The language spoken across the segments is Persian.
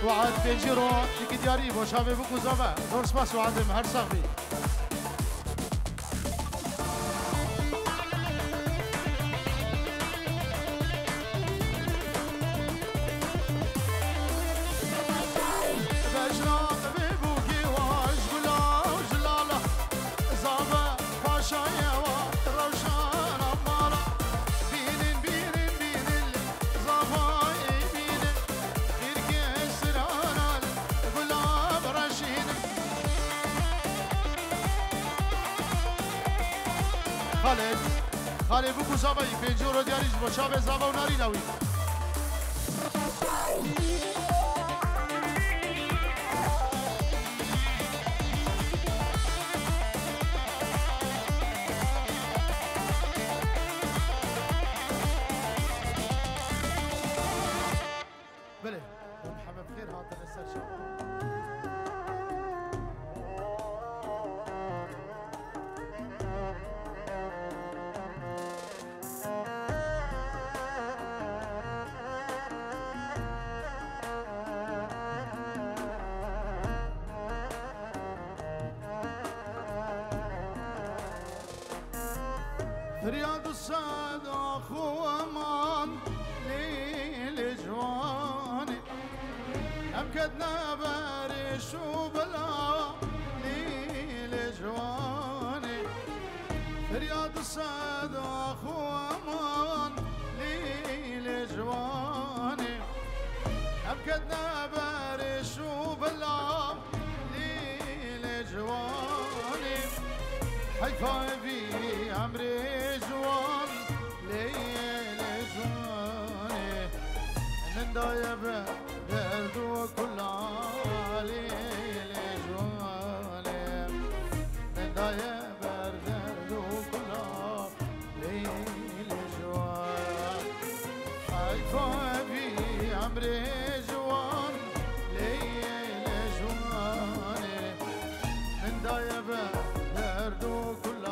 وعد بنجيرو تيجي دياري وشافي بوكو زافا دور سباس وعدم هر صافي خالد بوكو زابا بنجورو دياريش بوشاب زابا وناري ناوي بله محمد بخير هذا السرشاب رياض السعد اخو امان ليل جواني ابكدنا بارش وبلا ليل جواني رياض السعد اخو امان ليل جواني ابكدنا بارش وبلا ليل جواني حيفا في عمري جوان ليل جواني من دايب دردو كل ليل جواني من دايب دردو كل ليل جوان حيفا في عمري جوان ليل جواني من دايب دردو كل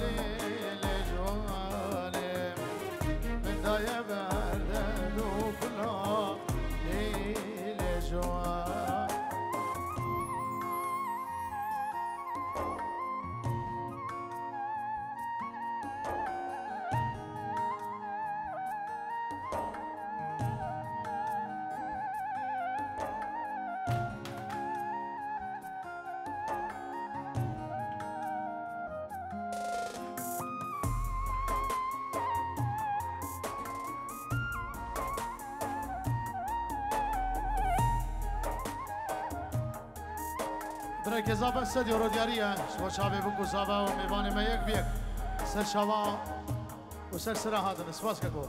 ليل جواني من دايب دردو كل ليل جوان برای که زابه سد یورو دیاریه شما شابه بکو زابه و میوان ما یک بیک سر شوا و سر سره هاتن سپاس که کو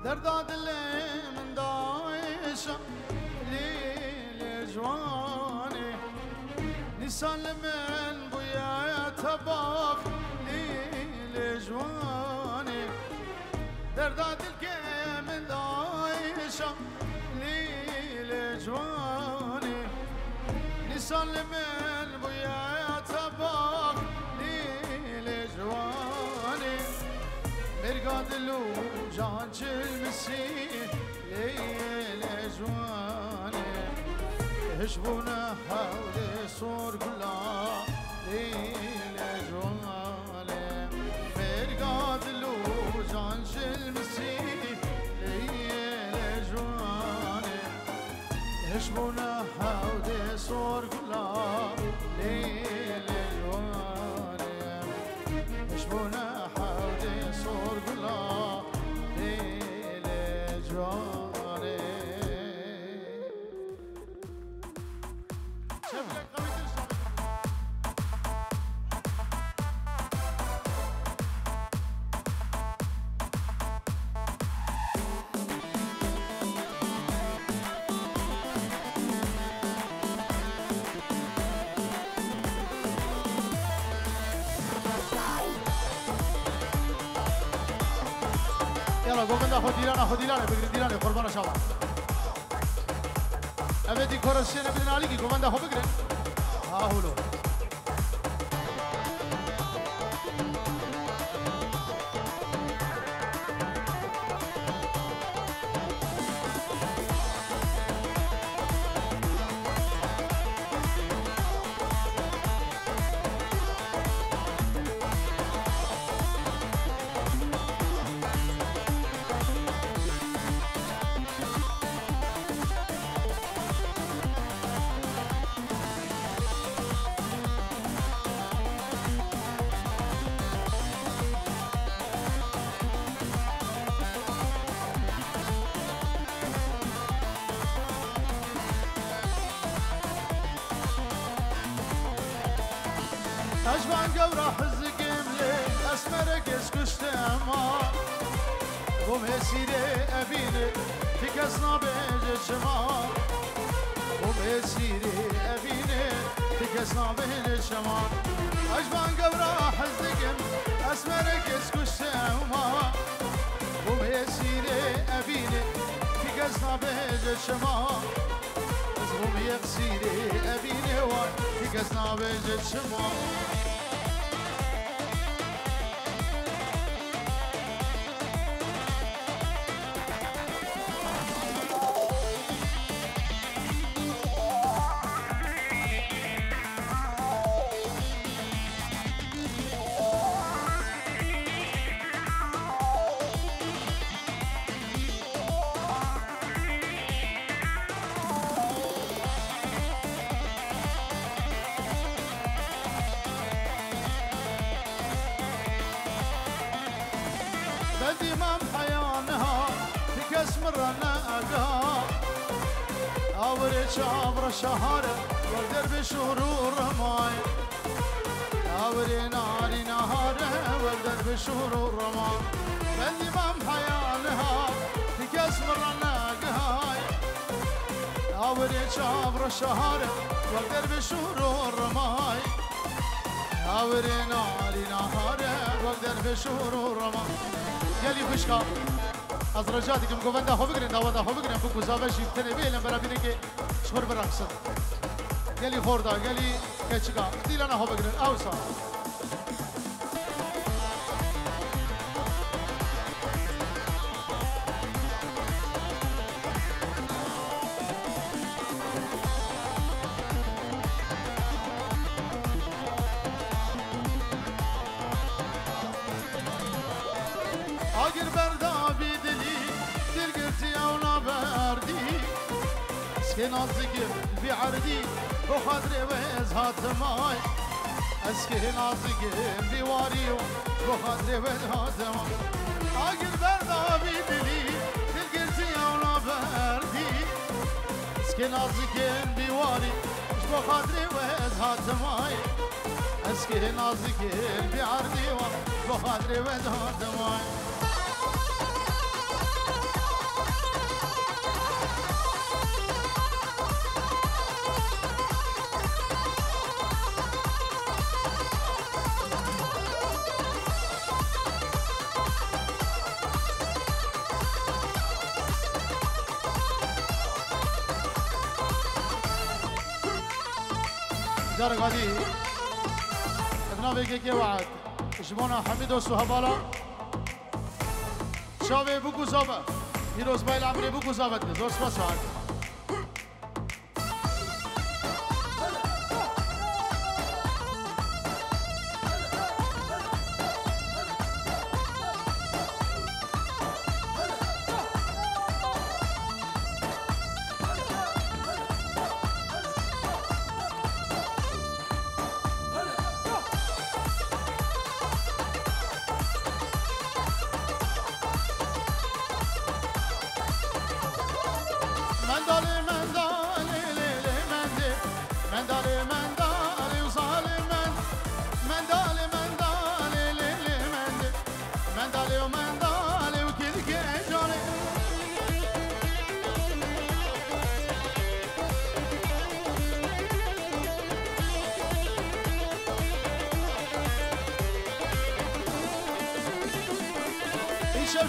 درداد اللي من دايشة ليل جواني نسان من بويا تباخ ليل جواني درداد اللي من دايشة ليل جواني نسان من بويا تباخ ليل جواني مرقاد لو جانج المسيح ليل جواني هشبونا حولي صور كلا ليل جواني مرقاد لو جانج المسيح ليل جواني هشبونا حولي صور كلا ليل جواني هشبونا صور قلا ليل جواني شفلك قوي يلا قومنا خد ديرانا بقدر ديرانا قربان شباب أبدي كورسين بدنا عليكي قومنا خد بقدر ها هولو أجبان قورا حزق ملي أسمرك اسكشت أما قوم هسيري أبيني في كسنا بيجي شمال قوم هسيري أبيني في كسنا بيجي شمال أجبان قورا حزق أسمرك اسكشت أما قوم هسيري أبيني في كسنا بيجي شمال قوم يغسيري أبيني في كسنا بيجي شمال بدي مام حيانها في كسم الرناقة أوري شابر شهر ودر بشهور رماي أوري ناري نهار ودر بشهور رماي بدي مام حيانها في كسم الرناقة أوري شابر شهر ودر بشهور رماي أوري ناري نهار ودر بشهور رماي يلي بشكا از رجاتكم قواندا خو بگرین داوادا خو بگرین بو گزاوه شیفتنه بیلن برا بینه که شور برقصد يلي خوردا يلي كاتشكا ديلانا خو بگرین اوسا اگر بردا بیدلی دل گرتی او نبردی اسکی نازگی بیعردی رو خاطر و ازهات مای اسکی نازگی بیواری و رو خاطر و ازهات مای اگر بردا بیدلی دل گرتی او نبردی اسکی نازگی بیواری رو خاطر و ازهات مای اسکی نازگی بیعردی و رو خاطر و ازهات مای جرقادي ابنا بيجي وعد جمونا حميد وسهبالا شاوي بوكو زابا هيروز بايل عمري بوكو زابت زور سباس وعد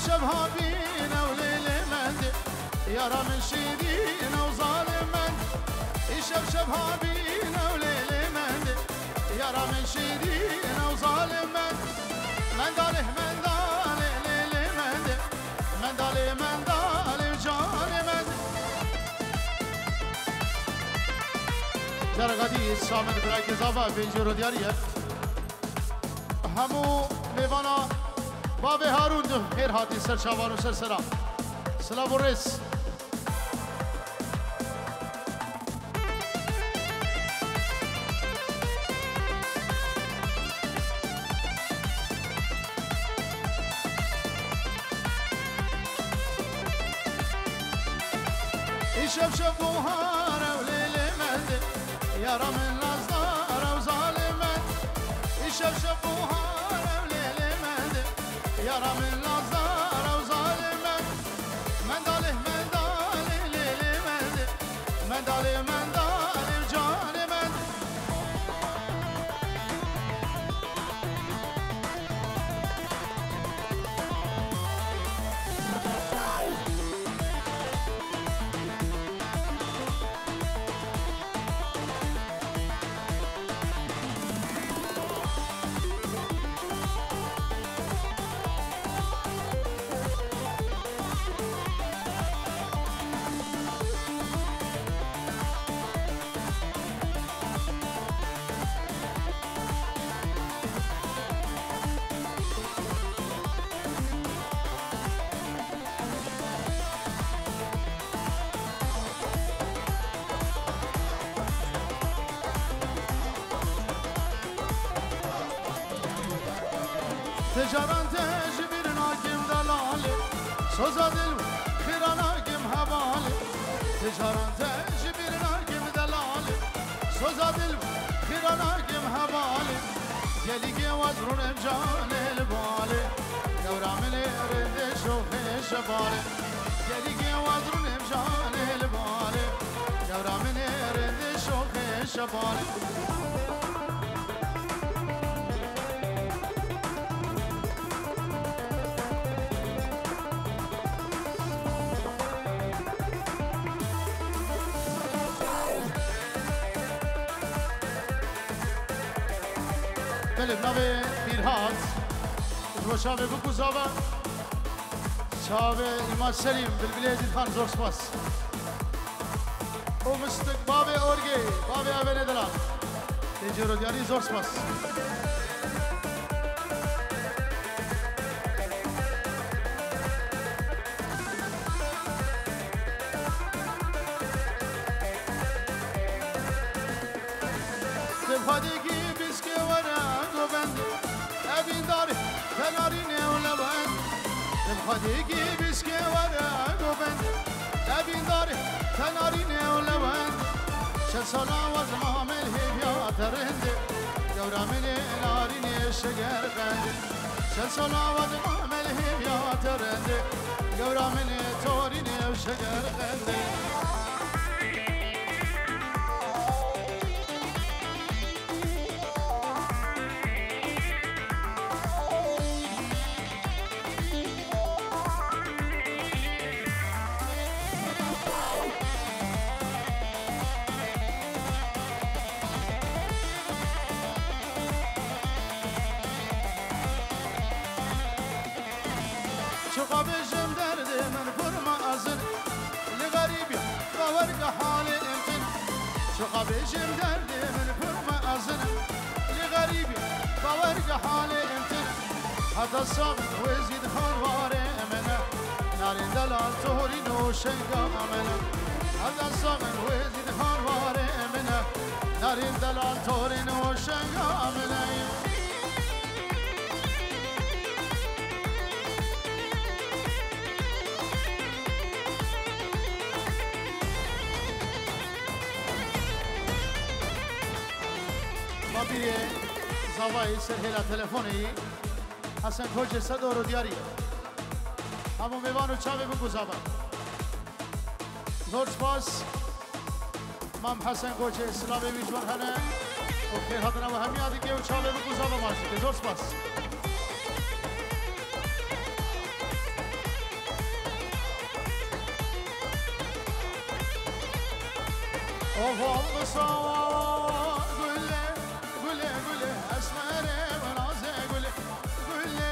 شب هابينا وليل مندي يا رامن شيرين وظالم مندي شب هابينا وليل مندي يا رامن شيرين وظالم مندي منداله منداله ليل مندي منداله منداله وجاني مندي جرقادي سامن برايك زابا بينجرو دياريه همو میوانا باب هارون خیر هاتی سر شاوان و سر سرا سلام و رس شب شب بوهاره و لیل منده یارا من نازداره و ظالم من شب شب بوهاره و لیل منده یارا من نازداره و ظالم من داله من داله لیل منده من داله من داله جان من تجاران تجبر ناكم دلالي سوزا دل خيرا ناكم هبالي تجاران تجبر ناكم دلالي سوزا دل خيرا ناكم هبالي يلي وزرون بجان البالي دورا من رد شوخ شبالي يلي وزرون بجان البالي دورا من رد شوخ شبالي بنابه بیرهات و شاوه بکو زابا شاوه ایمان سلیم بالبلیزی خان زور سپاس و مستق بابه اورگی بابه آبه ندلا تیجیرو دیاری زور سپاس خديكي بسكي ورا قبند أبي داري تناريني ولا بند خديكي بسكي ورا قبند أبي داري تناريني ولا بند شسلا وزمام الهيبيا ترند دورا من ناريني الشجر بند شسلا وزمام الهيبيا ترند دورا من توريني الشجر بند شقابجم درد من فرما أزن لغريبي باورق حالي امتن شقابجم درد من فرما أزن لغريبي باورق حالي امتن حتى الصبر ويزيد خرواري امنا ناري دلال تهوري نوشنقا امنا حتى الصبر ويزيد خرواري امنا ناري دلال تهوري نوشنقا امنا بابي زواي سرهلا تلفوني حسن خوجه صدور دياري همو میوانو چاوه بگو زبا زور سپاس مام حسن خوجه اسلامی ویجوان هنه و خیر حدنا و همی آدی که و چاوه بگو زبا مارسی زور سپاس اوه صوا قولي قولي قولي اسمري ونازي قولي قولي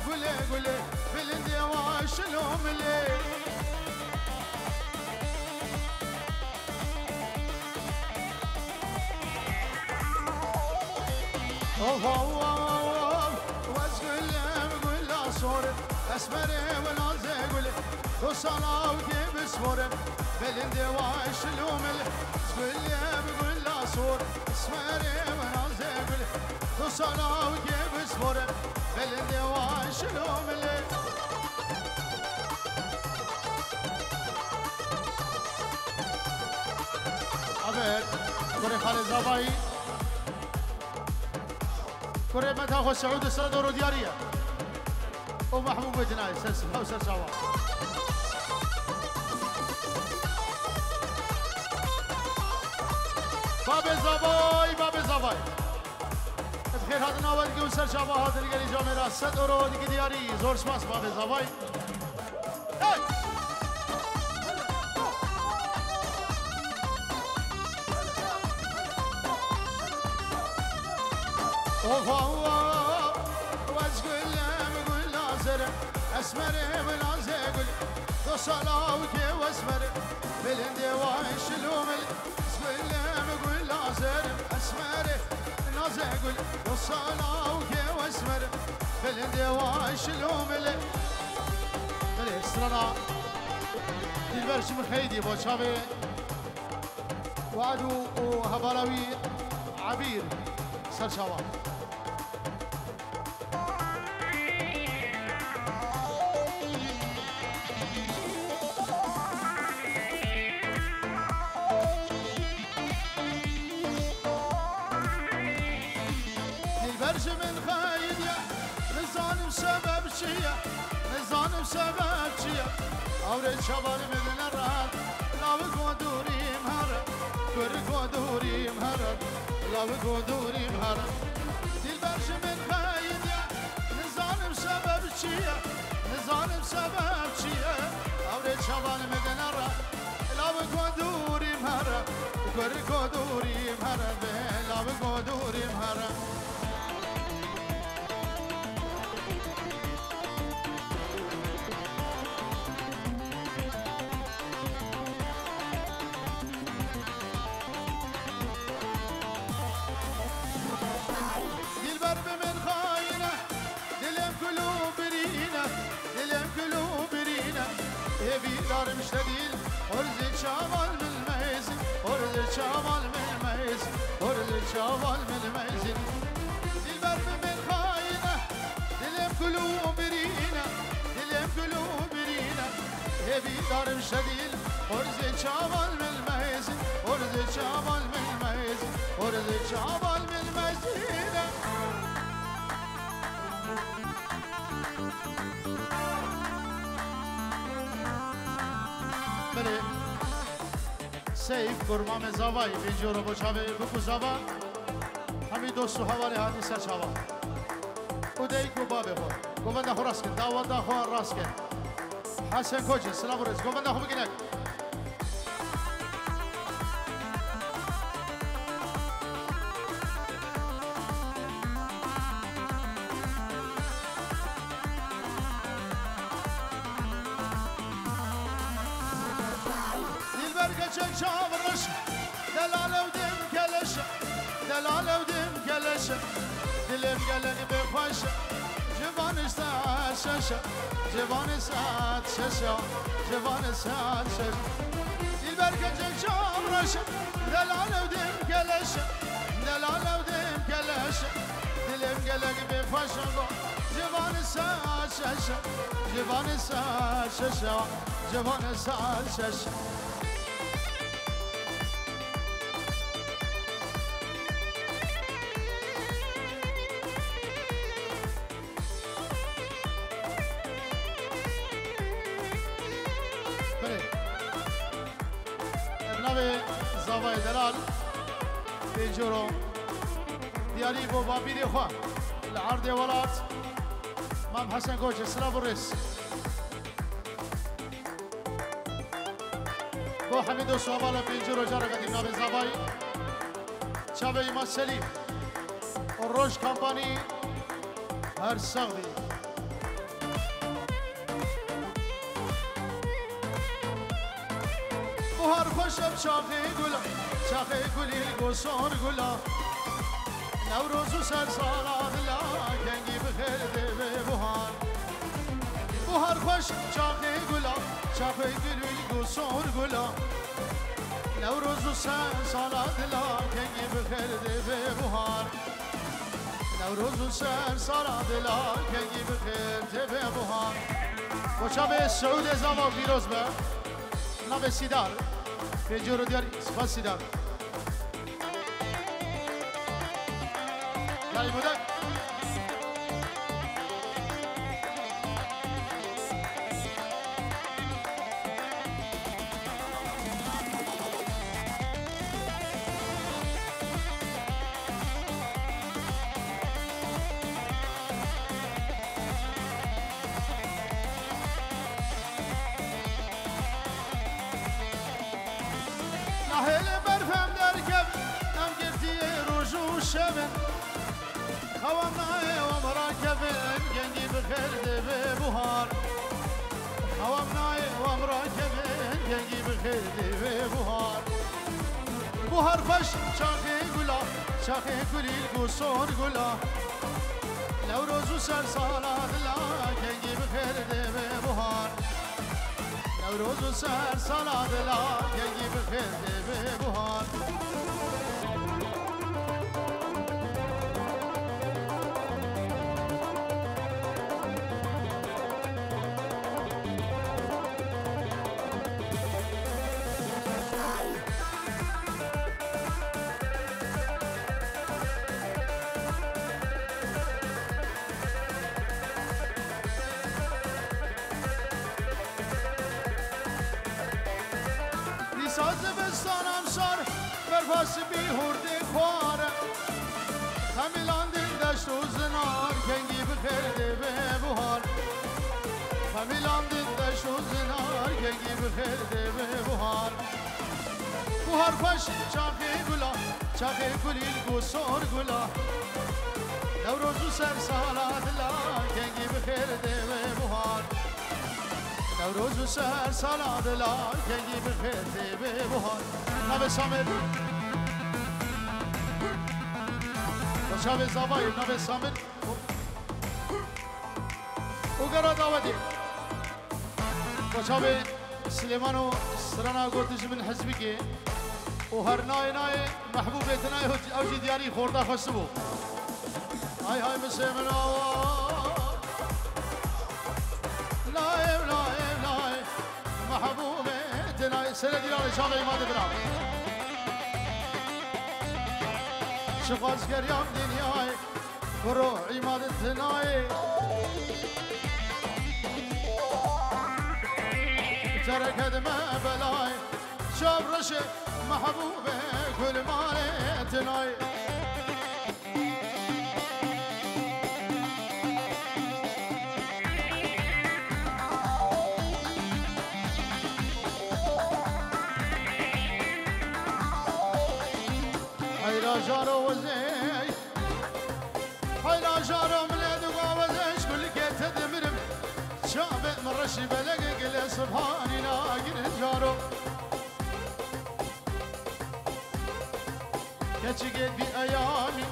قولي قولي بلندي واشلوم لي اوه واسقولي قولي صوري اسمري ونازي قولي وصلاة وكيف صوري بلندي واشلوم لي قولي بقول لا صور اسمري ونازي قولي وصلاة وكيف صوري بلندي واشلوم لي عبد كوري خالد زباي كوري متاخو سعود السردور ديارية ومحمود بجناي سلسل أو سلسوا بابي زباي بابي زباي بخير هذا ناول كي وسر شابه هذا اللي قال جامعة سد أورو دي دياري زور سماس بابي زباي اوه واسقول بقول لازر اسمري ونازي قول دو صلاوتي واسمري بالهندي واشلوم اسقول بقول لازر اسمري نازي قول دو صلاوتي واسمري بالهندي واشلوم بالاسترانا دلبرش مخيدي بوشابي وعدو وهبلاوي عبير سرشاوان البرج من خايديا نزانم سبب شيا نزانم سبب شيا أورد شباب من الراد لاوك ودوري مهرب كرك ودوري مهرب لاوك ودوري مهرب البرج من خايديا نزانم سبب شيا نزانم سبب شيا أورد شباب من الراد لاوك ودوري مهرب كرك ودوري مهرب لاوك ودوري مهرب دار مشتديل أرز الشمال من الميز أرز الشمال من الميز أرز شوال من الميزين البرم من خاينة دلم قلوب رينا دلم قلوب رينا هبي دارم شديل أرز شوال من الميزين أرز شوال من الميزين أرز شوال من الميزين بله سیف گرمام زوای بینجورو بچاوه بکو زوا همی دوستو حوالی هاتی سچاوا اودهی کو بابه خور گوونده خور راست کن داوانده خور راست کن حسن کوچه سلام رز گوونده خو بگینک شاورش دلالة ودم كلش دلالة ودم كلش دلم قلق بخوش جوان ساعت ششة جوان ساعت ششة جوان ساعت ششة البركة شاورش دلالة ودم كلش دلالة ودم كلش دلم قلق بخوش جوان ساعت ششة جوان ساعت ششة جوان ساعت ششة زاوای دلال بینجورو دیاری بو بابیری خواه لعرض ولات مام حسن کوچه سلام الرئيس بو حميد وصوابالا بینجورو جارة قدیم ناب زاوای شابه ایمان سلیم الروش کمپانی هر سغدی بهار خوشم شاخه گلا شاخه گلی گوسار گلا نوروز و سر سالات لا کنگی بخیر ده بهار بهار خوش شاخه گلا شاخه گلی گوسار گلا نوروز و سر سالات لا کنگی بخیر ده بهار نوروز و سر سالات لا کنگی بخیر ده بهار وشاب سعود زمان پیروز به نام سیدار بینجورو دیاری سپاس سیدار یاری بودک خوامنای و مراکبن گنگی بخیر ده بهار خوامنای و مراکبن گنگی بخیر ده بهار بهار خوش چاخه گلا چاخه گلیل گوسون گلا نوروز و سر سالات لا گنگی بخیر ده بهار نوروز و سر سالات لا گنگی بخیر ده بهار ساز بستانم سار برپاس بیهورده خواره همیلان دل دشت و زنار کنگی بخیر به بهار همیلان دل دشت و زنار کنگی بخیر به بهار بهار خوش چاخه گلا چاخه گلیل گوسار گلا نوروز و سر سالات لا کنگی بخیر به بهار نوروز و سر سالات لا کنگی بخیر به بهار نبه سامر شب زوای نبه سامر اوگرا دعوتی شب سلیمان و سرانا گوتش من حزبی که وهر ناي ناي محبوبتنا اوجي دياري خوردا خسبو هاي هاي مسلم لاي لاي لاي محبوبتنا سنة دياري شاغي ما دبرام شغاز قريام دنياي برو عمادتنا تركت ما بلاي شاب رشد محبوبه كل مالتناي حيلا جارو وزي حيلا جارو ملاد وغاوزيش كل كيت تدمرم شاب من رشي بلق قل سبحاني لاقل جارو كتشقيت بأيامي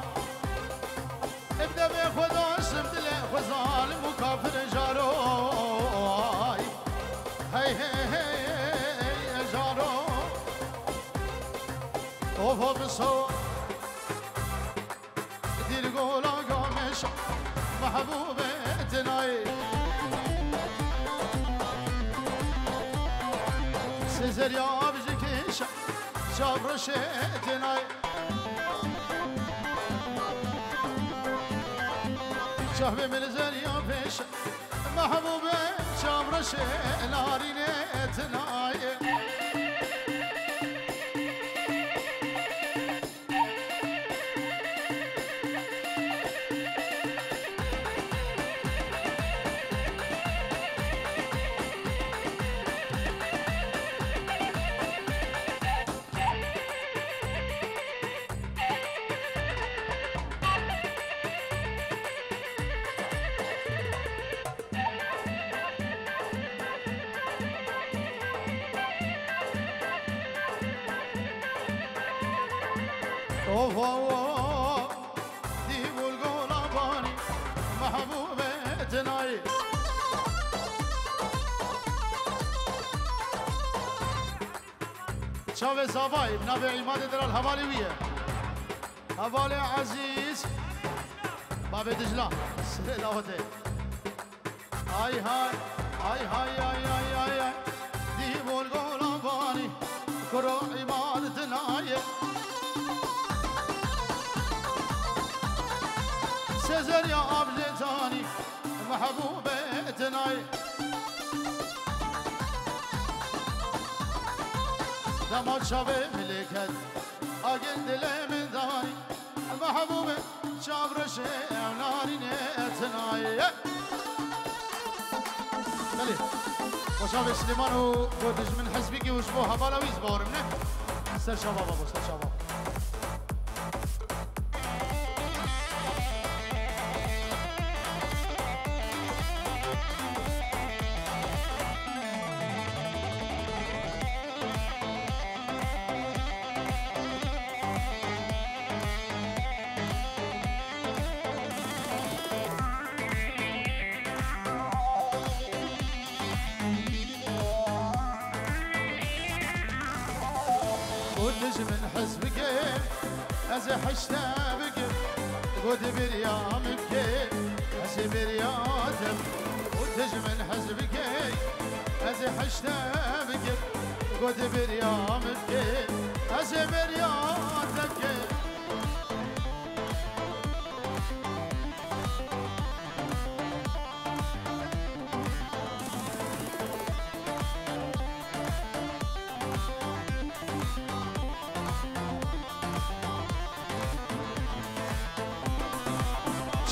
ابدأ بخذ اسم دلي وظالم وكافر جاروي هي هي هي جارو وفو بصور دير قولا قامش محبوبتناي سيزر يا بجكيش شاب رشيتناي شهبي من زريا فيش محبوبة شام رشي ناري نتناي اوه ديبو القولاباني محبوبتناي شاوي صافاي بنابي عماد در الهوالي ويا هوالي عزيز بابي دجلة سري داوتي هاي هاي هاي هاي هاي هاي هاي ديبو القولاباني كرو عمادتناي سيزر يا أبلتاني محبوبتناي دمار شابي ملكت أقل دلي من داني محبوبة شاب رشي ناري نتناي ملي وشابي سليمان وقدج من حزبك وشبوها بالاويز بورمنا سر شباب أبو سر شباب ودج من حزبك ازح اشتابك قد بريامك اسي برياتك ودج من حزبك ازح اشتابك قد بريامك اسي برياتك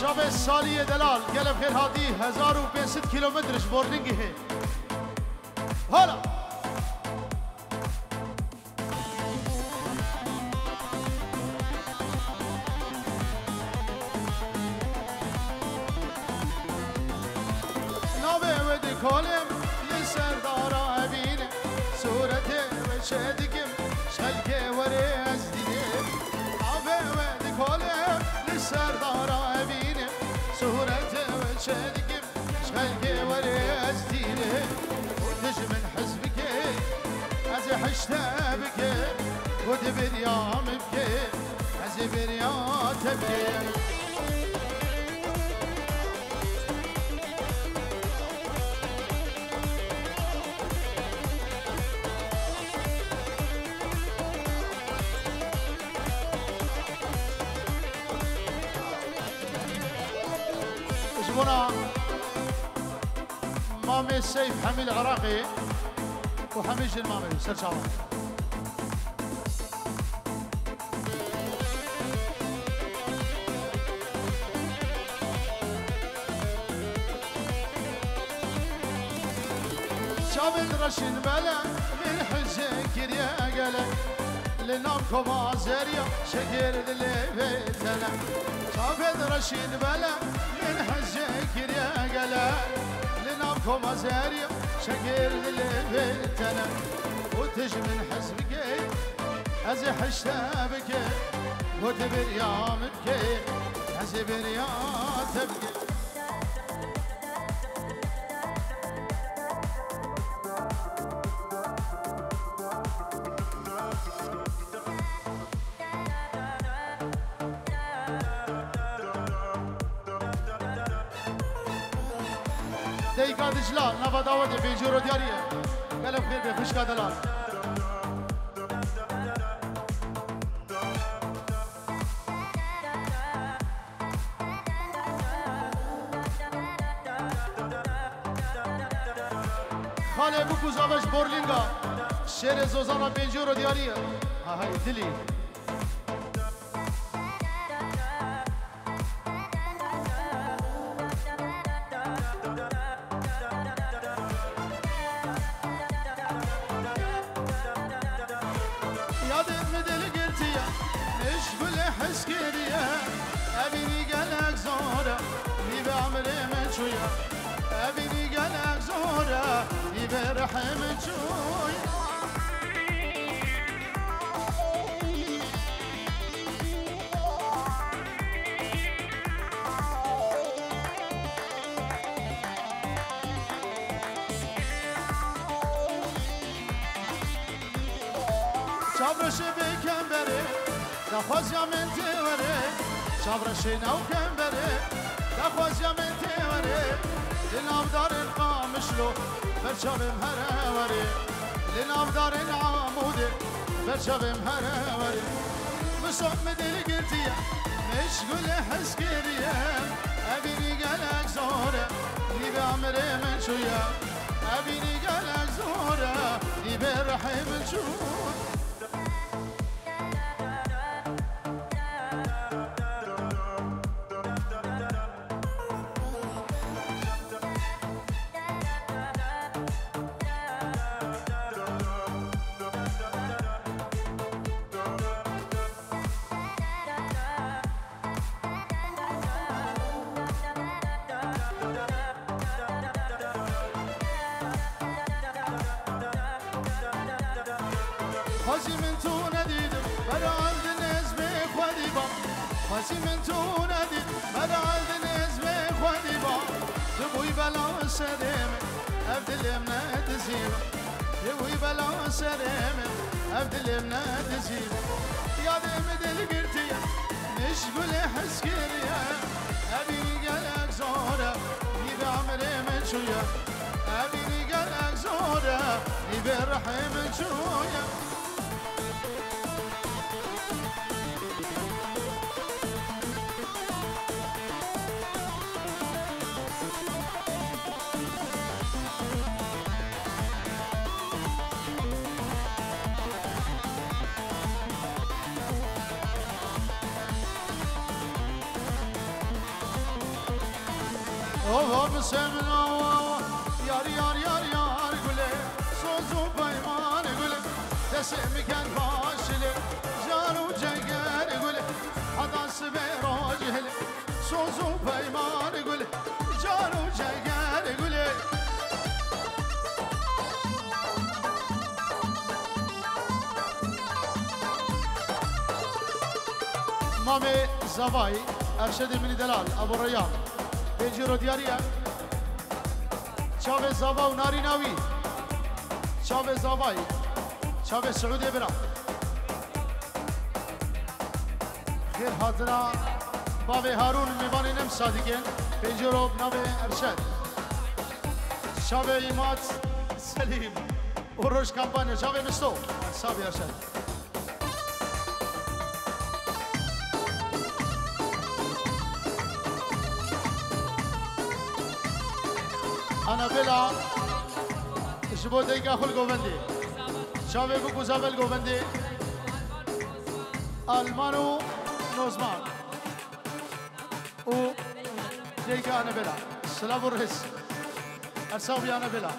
شاب سالی دلال قلب خیر هادی 1500 کیلومترش بورنینگ ہے حالا نابه ودی کالم لسردارا ابینه صورته و شدکم شلکه وری از دیدم نابه ودی کالم لسردارا ابینه صورته و شدکم شلکه وری از دیدم ودج من حزبك از حشتابك ودبر يا مبكي عزبر يا تبكي جبنا مامي السيف حمي العراقي وحميش المامي سرشاوي شابت رشن بلا من حزك يا قلق لنامكم عزريا شكر اللي بيتنا شابت رشن بلا من حزك يا قلق لنامكم عزريا شكر اللي بيتنا وتج من حزبك ازح اشتابك وتبر يا مبكي حزبر يا تبكي ديكا دجلال نفا داودي بيجورو دياريه قلب خير بخشكا دلال خاله بوكو زاوش بورلينغا شير زوزانا بيجورو دياريه هاي دلي أبيني قلق زورة يبرحم شوي شابرش بكمبري دخوز يا من توري شابرش نو كمبري دخوز يا من توري لنافدار قامشلو برشاب مهروري لنافدار عمودي برشاب مهروري مصعب مدل قلتيا مشغول حسكريا أبيني قلق زورة نبي عمري من شوية أبيني قلق زورة نبي رحي من شوية خازي من تو ندید برای نزم خودی با خازی من تو ندید برای نزم خودی با جبوی بلا سرم افدلم ندزیم جبوی بلا سرم افدلم ندزیم یادم دل گرتی مشغول حسکریا ابی قلق زوره نبی عمري من شويه ابي قلق زوره نبي رحم من شويه اوه بسمنا یار یار یار یار گله سوزو پیمان گله دسم کن باشله جارو جگر گله حداس به راجله سوزو پیمان گله جارو جگر گله مامي زواي ارشد من دلال ابو ريان بيجرو دياريا شاف زوا وناري ناوي شاف زواي شاف سعودي برا غير هاتنا بابي هارون ميباني نم صادقين بنجروب نبي ارشد شابي ايمات سليم وروش كامبانيا شابي مستو صابي ارشد انا بلا شبو ديكا خل گوبندي شابي بو گوزابل گوبندي المانو نوزمان و ديكا انا بلا سلام الرئيس ارساوي انا بلا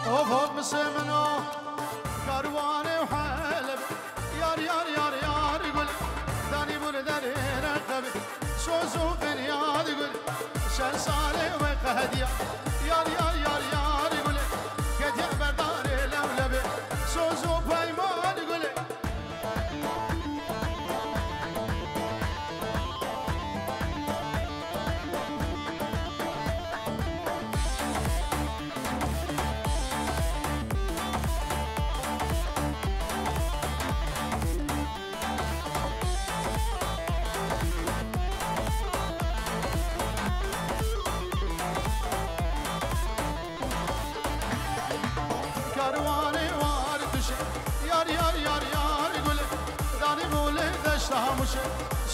وفوق مسمنو كارواني وحالب يار يار يار يار يقول داني بول داري رقبي شوزو فنياد يقول شان صالي وقهديا يار يار يار يار يقول كتيا برداري لولبي شوزو بايمان يقول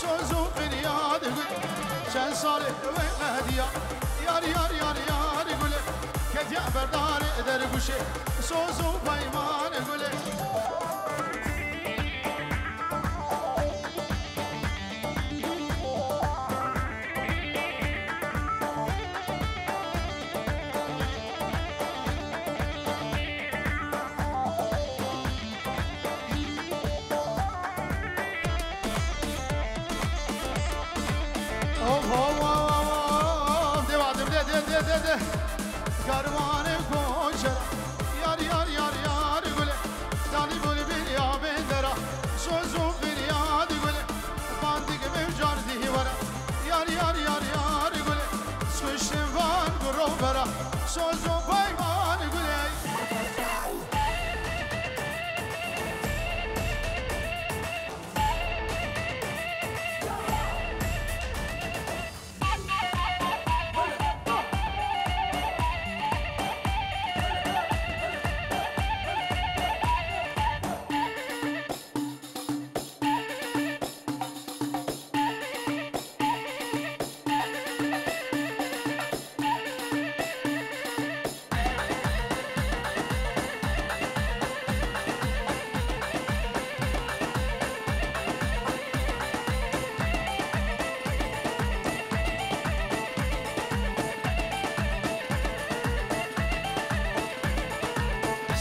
شوزو فنياد يقول شان صالح وهدية يار يار يار يار يقول كتيا بردار درقوشي شوزو بايمان يقول كاروان كوشر يار يار يار يار يقول داني بول بيا بندرا شوزو فنياد يقول باندق بمجار دي ورا يار يار يار يار يقول سوشن فان قروبرا شوزو بايمان يقول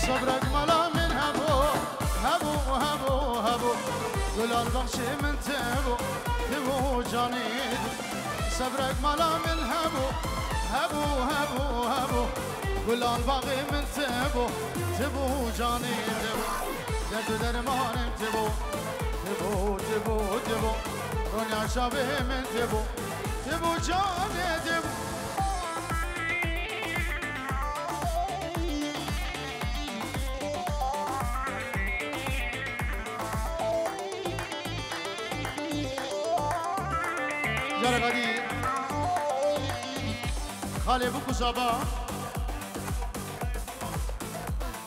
صبرك ملا من هبو هبو هبو هبو قول البخشي من تبو تبو جانيد صبرك ملا من هبو هبو هبو هبو قول الباغي من تبو تبو جانيد درد درمان تبو تبو تبو تبو رونيا شابه من تبو تبو جانيد تبو غادي خالي بوكو صبا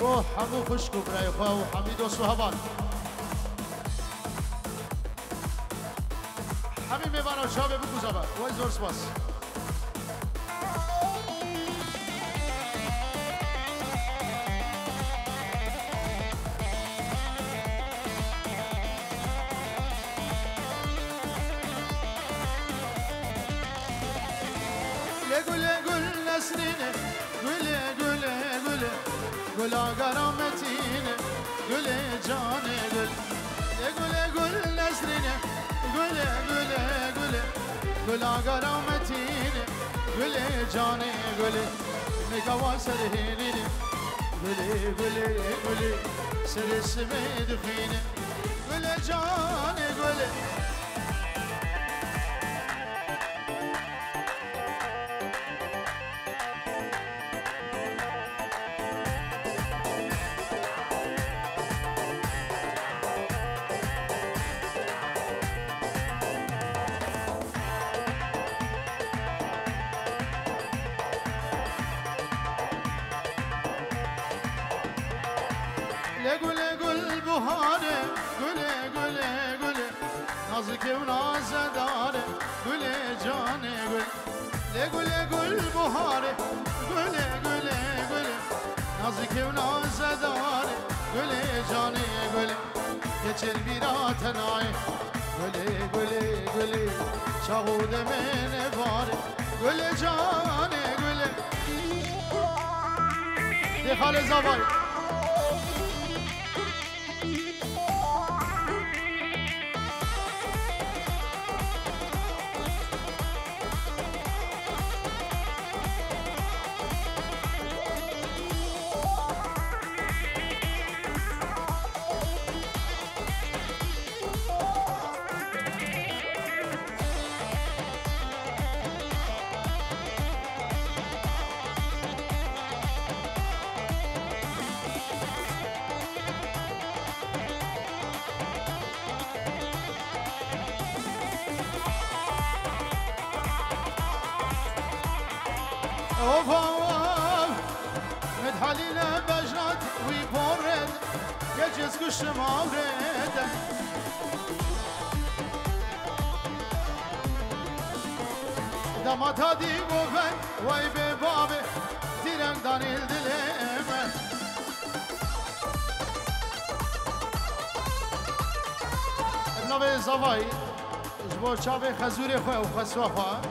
او حمو خشكو براي خو حميد وصهبان حبيبي ميبانا شابه بوكو صبا وای زور سپاس گل آگرامتینه گل جانه گل گل گل نسرینه گل گل گل گل آگرامتینه گل جانه گل نگاه سرهینه گل گل گل سر سمید خینه گل جانه گل گله گل بهاره گله گله گله نازک و نازداره گله جانه گل گله گل بهاره گله گله گله نازک و نازداره گله جانه گل geçer bir atenay gule gule gule çağud mene var gule cane gule de hale zavay اوفام مدحلینا بجنات وی پورد گجز کشم آورد دامات هادی گوفن وی به بابه تیرم دانیل دلم ابناوی زوای جبور چاوه خزوری خواه و خسوه خواه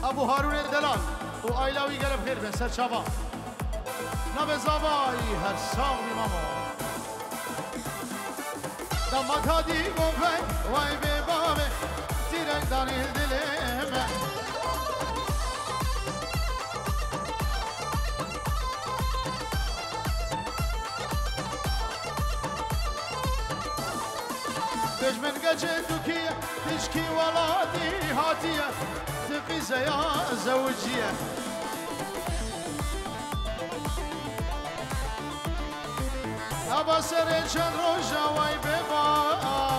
ابو هارون دلال و آیلاوی گرب خیر به سر شبا نب زبایی هر سامی ماما دامات هادی گفن وای به بابه تیرک دانیل دلمه دجمن گجه دوکیه تشکی ولادی هاتیه تقيزة يا زوجية أبا سريشان روجا واي ببا